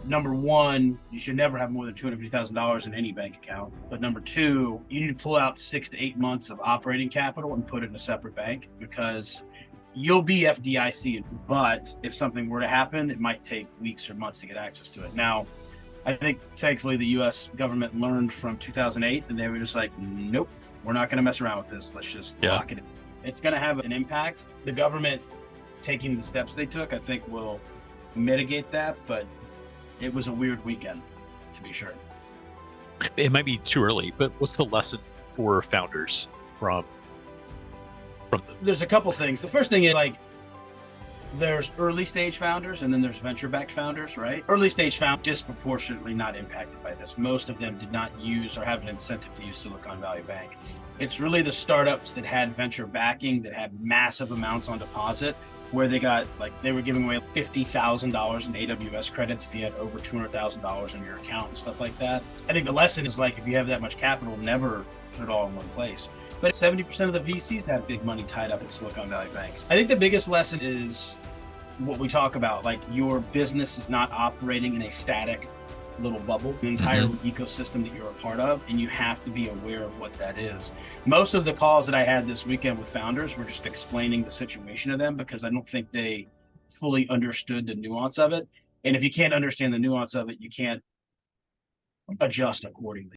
number one, you should never have more than $250,000 in any bank account. But number two, you need to pull out 6 to 8 months of operating capital and put it in a separate bank, because you'll be FDIC, but if something were to happen, it might take weeks or months to get access to it. Now, I think thankfully the US government learned from 2008, and they were just like, nope, we're not going to mess around with this. Let's just lock it in. It's going to have an impact. The government taking the steps they took, I think, will mitigate that, but it was a weird weekend, to be sure. It might be too early, but what's the lesson for founders from There's a couple things. The first thing is, like, there's early stage founders and then there's venture backed founders, right? Early stage founders disproportionately not impacted by this. Most of them did not use or have an incentive to use Silicon Valley Bank. It's really the startups that had venture backing, that had massive amounts on deposit, where they got, like, they were giving away $50,000 in AWS credits if you had over $200,000 in your account and stuff like that. I think the lesson is, like, if you have that much capital, never put it all in one place. But 70% of the VCs have big money tied up in Silicon Valley banks. I think the biggest lesson is what we talk about, like, your business is not operating in a static little bubble, an entire ecosystem that you're a part of, and you have to be aware of what that is. Most of the calls that I had this weekend with founders were just explaining the situation to them, because I don't think they fully understood the nuance of it. And if you can't understand the nuance of it, you can't adjust accordingly.